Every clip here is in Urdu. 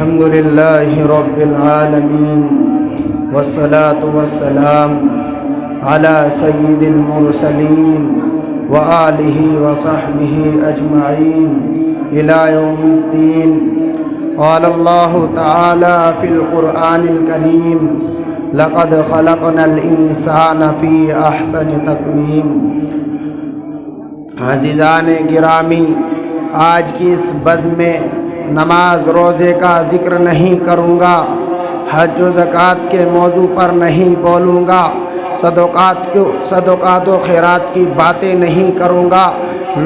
الحمد لله رب العالمين والصلاة والسلام على سيد المرسلين وآله وصحبه أجمعين إلى يوم الدين. قال الله تعالى في القرآن الكريم: لقد خلقنا الإنسان في أحسن تقويم. عزیزان گرامی، آج کی اس بزم میں نماز روزے کا ذکر نہیں کروں گا، حج و زکوٰۃ کے موضوع پر نہیں بولوں گا، صدقات و خیرات کی باتیں نہیں کروں گا،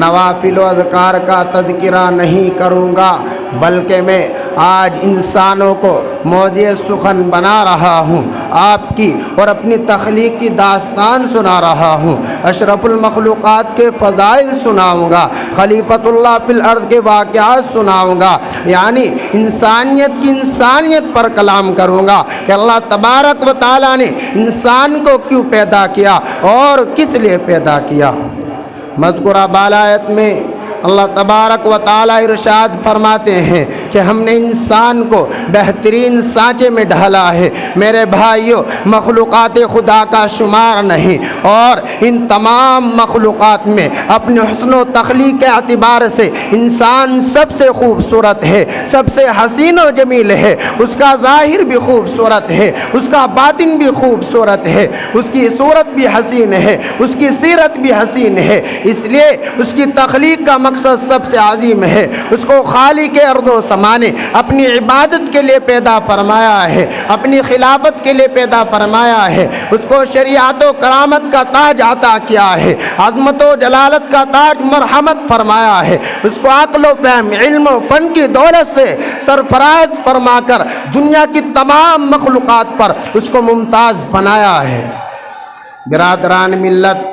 نوافل و اذکار کا تذکرہ نہیں کروں گا، بلکہ میں آج انسانوں کو موضوع سخن بنا رہا ہوں، آپ کی اور اپنی تخلیق کی داستان سنا رہا ہوں، اشرف المخلوقات کے فضائل سناؤں گا، خلیفۃ اللہ فی الارض کے واقعات سناؤں گا، یعنی انسانیت پر کلام کروں گا کہ اللہ تبارک و تعالیٰ نے انسان کو کیوں پیدا کیا اور کس لیے پیدا کیا. مذکورہ بالا آیت میں اللہ تبارک و تعالیٰ ارشاد فرماتے ہیں کہ ہم نے انسان کو بہترین سانچے میں ڈھالا ہے. میرے بھائیوں، مخلوقات خدا کا شمار نہیں، اور ان تمام مخلوقات میں اپنے حسن و تخلیق کے اعتبار سے انسان سب سے خوبصورت ہے، سب سے حسین و جمیل ہے. اس کا ظاہر بھی خوبصورت ہے، اس کا باطن بھی خوبصورت ہے، اس کی صورت بھی حسین ہے، اس کی سیرت بھی حسین ہے. اس لیے اس کی تخلیق کا مقصد سب سے عظیم ہے. اس کو خالق ارض و سما نے اپنی عبادت کے لیے پیدا فرمایا ہے، اپنی خلافت کے لیے پیدا فرمایا ہے. اس کو شریعت و کرامت کا تاج عطا کیا ہے، عظمت و جلالت کا تاج مرحمت فرمایا ہے. اس کو عقل و فہم، علم و فن کی دولت سے سرفراز فرما کر دنیا کی تمام مخلوقات پر اس کو ممتاز بنایا ہے. برادران ملت،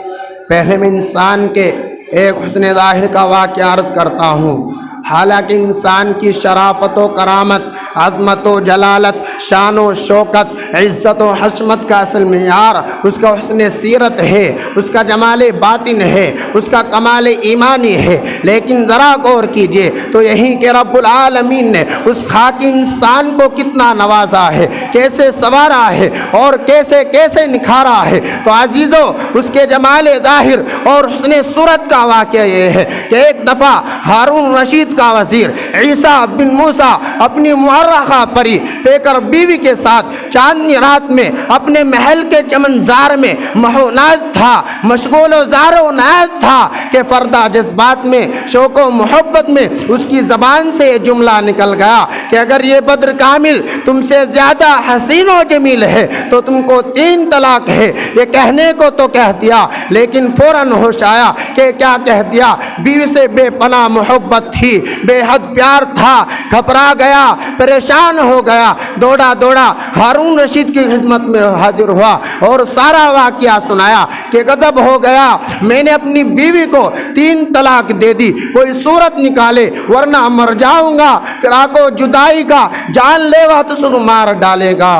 پہلے میں انسان کے ایک حسن ظاہر کا واقعہ عرض کرتا ہوں. حالانکہ انسان کی شرافت و کرامت، عظمت و جلالت، شان و شوکت، عزت و حشمت کا اصل معیار اس کا حسن سیرت ہے، اس کا جمال باطن ہے، اس کا کمال ایمانی ہے. لیکن ذرا غور کیجئے تو یہی کہ رب العالمین نے اس خاکی انسان کو کتنا نوازا ہے، کیسے سنوارا ہے اور کیسے کیسے نکھارا ہے. تو عزیزو، اس کے جمال ظاہر اور حسن صورت کا واقعہ یہ ہے کہ ایک دفعہ ہارون رشید کا وزیر عیسیٰ بن موسیٰ اپنی معرخہ پری پیکر بیوی کے ساتھ چاندنی رات میں اپنے محل کے چمنزار میں مہو ناز تھا، مشغول و زار و نیاز تھا کہ فردہ جذبات میں، شوق و محبت میں اس کی زبان سے یہ جملہ نکل گیا کہ اگر یہ بدر کامل تم سے زیادہ حسین و جمیل ہے تو تم کو 3 طلاق ہے. یہ کہنے کو تو کہہ دیا، لیکن فوراً ہوش آیا کہ کیا کہہ دیا. بیوی سے بے پناہ محبت تھی، بے حد پیار تھا، گھبرا گیا، پریشان ہو گیا، دوڑا ہارون رشید کی خدمت میں حاضر ہوا اور سارا واقعہ سنایا کہ غضب ہو گیا، میں نے اپنی بیوی کو 3 طلاق دے دی، کوئی صورت نکالے ورنہ مر جاؤں گا، فراق و جدائی کا جان لیوا تصور مار ڈالے گا.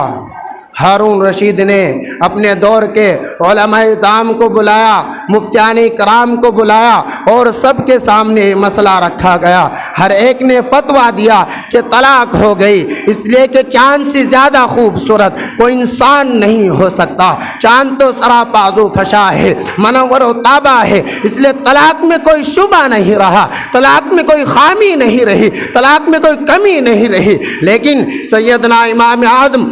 ہارون رشید نے اپنے دور کے علماء اعظام کو بلایا، مفتیان کرام کو بلایا اور سب کے سامنے مسئلہ رکھا گیا. ہر ایک نے فتویٰ دیا کہ طلاق ہو گئی، اس لیے کہ چاند سے زیادہ خوبصورت کوئی انسان نہیں ہو سکتا. چاند تو سراپا ذو فشا ہے، منور و تابہ ہے، اس لیے طلاق میں کوئی شبہ نہیں رہا، طلاق میں کوئی خامی نہیں رہی، طلاق میں کوئی کمی نہیں رہی. لیکن سیدنا امام اعظم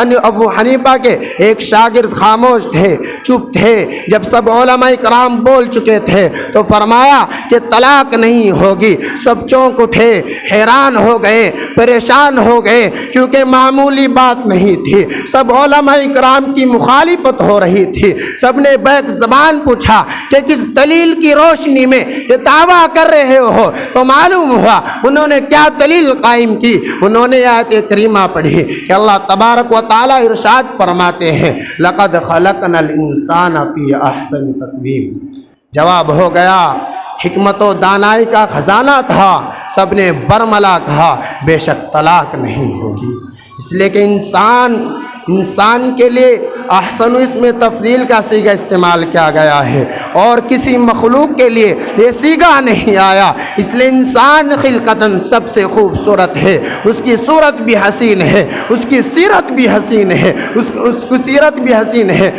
ابو حنیفہ کے ایک شاگرد خاموش تھے، چپ تھے. جب سب علماء کرام بول چکے تھے تو فرمایا کہ طلاق نہیں ہوگی. سب چونک اٹھے، حیران ہو گئے، پریشان ہو گئے، کیونکہ معمولی بات نہیں تھی. سب علماء کرام کی مخالفت ہو رہی تھی. سب نے بیک زبان پوچھا کہ کس دلیل کی روشنی میں یہ دعویٰ کر رہے ہو؟ تو معلوم ہوا انہوں نے کیا دلیل قائم کی. انہوں نے آیت کریمہ پڑھی کہ اللہ تبارک و تعالیٰ ارشاد فرماتے ہیں لقد خلقنا الانسان فی احسن تقویم. جواب ہو گیا، حکمت و دانائی کا خزانہ تھا. سب نے برملا کہا بے شک طلاق نہیں ہوگی، اس لیے کہ انسان انسان کے لیے احسن اس میں تفضیل کا صیغہ استعمال کیا گیا ہے اور کسی مخلوق کے لیے یہ صیغہ نہیں آیا، اس لیے انسان خلقتاً سب سے خوبصورت ہے، اس کی صورت بھی حسین ہے، اس کی سیرت بھی حسین ہے، اس کی سیرت بھی حسین ہے۔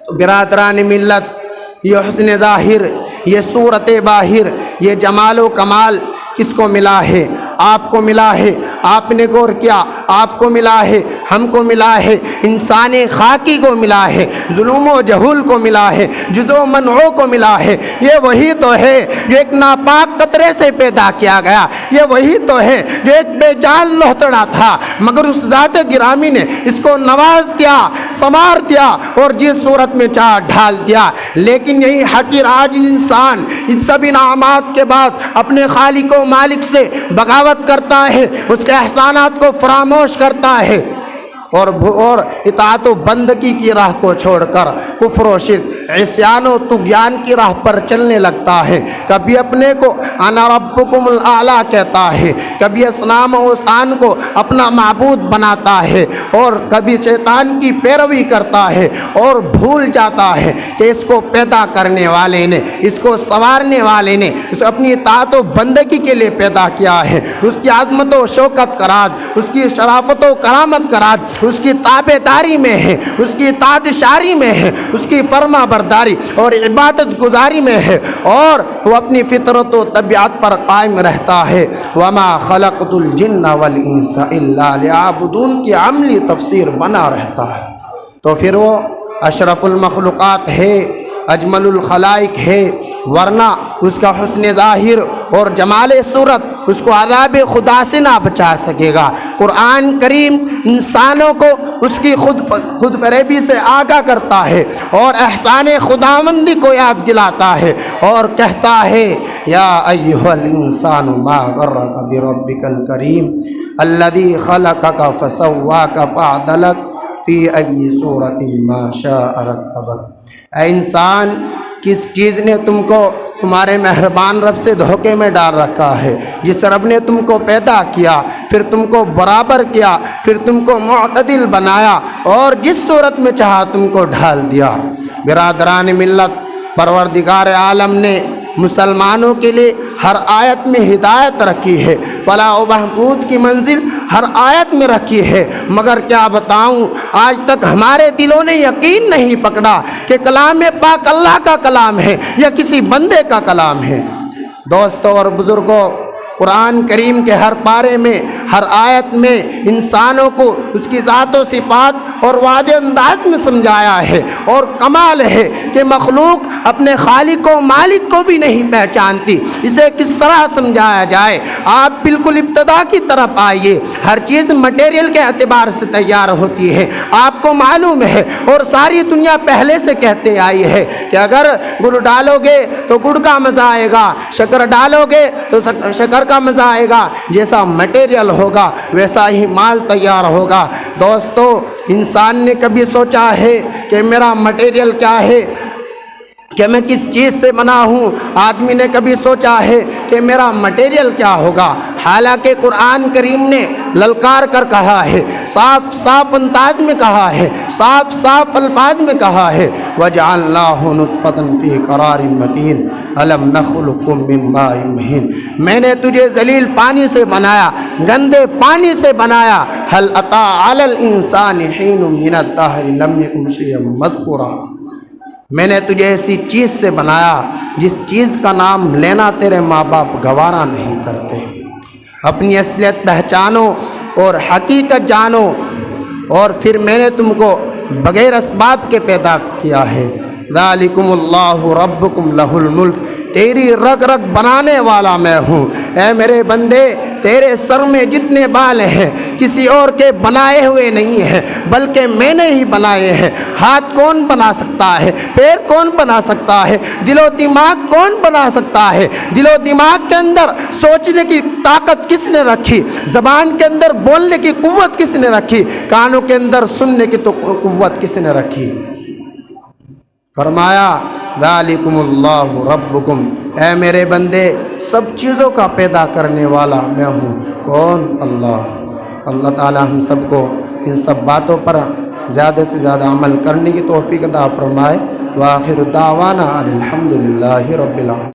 تو برادران ملت، یہ حسن ظاہر، یہ صورت باہر، یہ جمال و کمال کس کو ملا ہے؟ آپ کو ملا ہے۔ آپ نے غور کیا، آپ کو ملا ہے، ہم کو ملا ہے، انسان خاکی کو ملا ہے، ظلم و جہول کو ملا ہے، جزو و منعو کو ملا ہے۔ یہ وہی تو ہے جو ایک ناپاک قطرے سے پیدا کیا گیا، یہ وہی تو ہے جو ایک بے جان لوہتڑا تھا، مگر اس ذات گرامی نے اس کو نواز دیا، سنوار دیا اور جس صورت میں چاہ ڈھال دیا۔ لیکن یہی حقیر عاجز انسان ان سب انعامات کے بعد اپنے خالق و مالک سے بغاوت کرتا ہے، اس کے احسانات کو فراموش کرتا ہے اور اطاعت و بندگی کی راہ کو چھوڑ کر کفر و شرک، عصیان و طغیان کی راہ پر چلنے لگتا ہے۔ کبھی اپنے کو انا ربکم الاعلیٰ کہتا ہے، کبھی اصنام و اوثان کو اپنا معبود بناتا ہے اور کبھی شیطان کی پیروی کرتا ہے اور بھول جاتا ہے کہ اس کو پیدا کرنے والے نے، اس کو سنوارنے والے نے اس کو اپنی اطاعت و بندگی کے لیے پیدا کیا ہے۔ اس کی عظمت و شوکت کا راز، اس کی شرافت و کرامت کا راز اس کی تابع داری میں ہے، اس کی اطاعت شاری میں ہے، اس کی فرما برداری اور عبادت گزاری میں ہے، اور وہ اپنی فطرت و طبیعت پر قائم رہتا ہے۔ وما خلقت الجن والانس الا لیعبدون کی عملی تفسیر بنا رہتا ہے، تو پھر وہ اشرف المخلوقات ہے، اجمل الخلائق ہے، ورنہ اس کا حسن ظاہر اور جمال صورت اس کو عذاب خدا سے نہ بچا سکے گا۔ قرآن کریم انسانوں کو اس کی خود فریبی سے آگاہ کرتا ہے اور احسان خداوندی کو یاد دلاتا ہے اور کہتا ہے یا ایھا الانسان ما غرک بربک الکریم الذی خلقک فسواک فعدلک فی ای صورت ما شاء رکبک۔ اے انسان، کس چیز نے تم کو تمہارے مہربان رب سے دھوکے میں ڈال رکھا ہے؟ جس رب نے تم کو پیدا کیا، پھر تم کو برابر کیا، پھر تم کو معتدل بنایا اور جس صورت میں چاہا تم کو ڈھال دیا۔ برادران ملت، پروردگار عالم نے مسلمانوں کے لیے ہر آیت میں ہدایت رکھی ہے، فلاح و بہبود کی منزل ہر آیت میں رکھی ہے، مگر کیا بتاؤں، آج تک ہمارے دلوں نے یقین نہیں پکڑا کہ کلام پاک اللہ کا کلام ہے یا کسی بندے کا کلام ہے۔ دوستوں اور بزرگوں، قرآن کریم کے ہر پارے میں، ہر آیت میں انسانوں کو اس کی ذات و صفات اور واضح انداز میں سمجھایا ہے، اور کمال ہے کہ مخلوق اپنے خالق و مالک کو بھی نہیں پہچانتی، اسے کس طرح سمجھایا جائے۔ آپ بالکل ابتدا کی طرف آئیے، ہر چیز مٹیریل کے اعتبار سے تیار ہوتی ہے، آپ کو معلوم ہے، اور ساری دنیا پہلے سے کہتے آئی ہے کہ اگر گڑ ڈالو گے تو گڑ کا مزہ آئے گا، شکر ڈالو گے تو شکر کا مزہ آئے گا، جیسا مٹیریل ہوگا ویسا ہی مال تیار ہوگا۔ دوستو، انسان نے کبھی سوچا ہے کہ میرا مٹیریل کیا ہے، کہ میں کس چیز سے بنا ہوں؟ آدمی نے کبھی سوچا ہے کہ میرا مٹیریل کیا ہوگا؟ حالانکہ قرآن کریم نے للکار کر کہا ہے، صاف صاف انداز میں کہا ہے، صاف صاف الفاظ میں کہا ہے وَجَعَلْنَاهُ نُطْفَةً فِي قَرَارٍ مَّكِينٍ أَلَمْ نَخْلُقكُّم مِّن مَّاءٍ مَّهِينٍ۔ میں نے تجھے ذلیل پانی سے بنایا، گندے پانی سے بنایا۔ هَلْ أَتَىٰ عَلَى الْإِنسَانِ حِينٌ مِّنَ الدَّهْرِ لَمْ يَكُن شَيْئًا مَّذْكُورًا۔ میں نے تجھے ایسی چیز سے بنایا جس چیز کا نام لینا تیرے ماں باپ گوارا نہیں کرتے۔ اپنی اصلیت پہچانو اور حقیقت جانو، اور پھر میں نے تم کو بغیر اسباب کے پیدا کیا ہے۔ ذالکم اللہ ربکم لہ الملک، تیری رگ رگ بنانے والا میں ہوں۔ اے میرے بندے، تیرے سر میں جتنے بال ہیں کسی اور کے بنائے ہوئے نہیں ہیں، بلکہ میں نے ہی بنائے ہیں۔ ہاتھ کون بنا سکتا ہے؟ پیر کون بنا سکتا ہے؟ دل و دماغ کون بنا سکتا ہے؟ دل و دماغ کے اندر سوچنے کی طاقت کس نے رکھی؟ زبان کے اندر بولنے کی قوت کس نے رکھی؟ کانوں کے اندر سننے کی تو قوت کس نے رکھی؟ فرمایا ذالکم اللہ ربکم، اے میرے بندے، سب چیزوں کا پیدا کرنے والا میں ہوں۔ کون؟ اللہ۔ اللہ تعالی ہم سب کو ان سب باتوں پر زیادہ سے زیادہ عمل کرنے کی توفیق عطا فرمائے۔ وآخر دعوانا الحمدللہ رب العالمین۔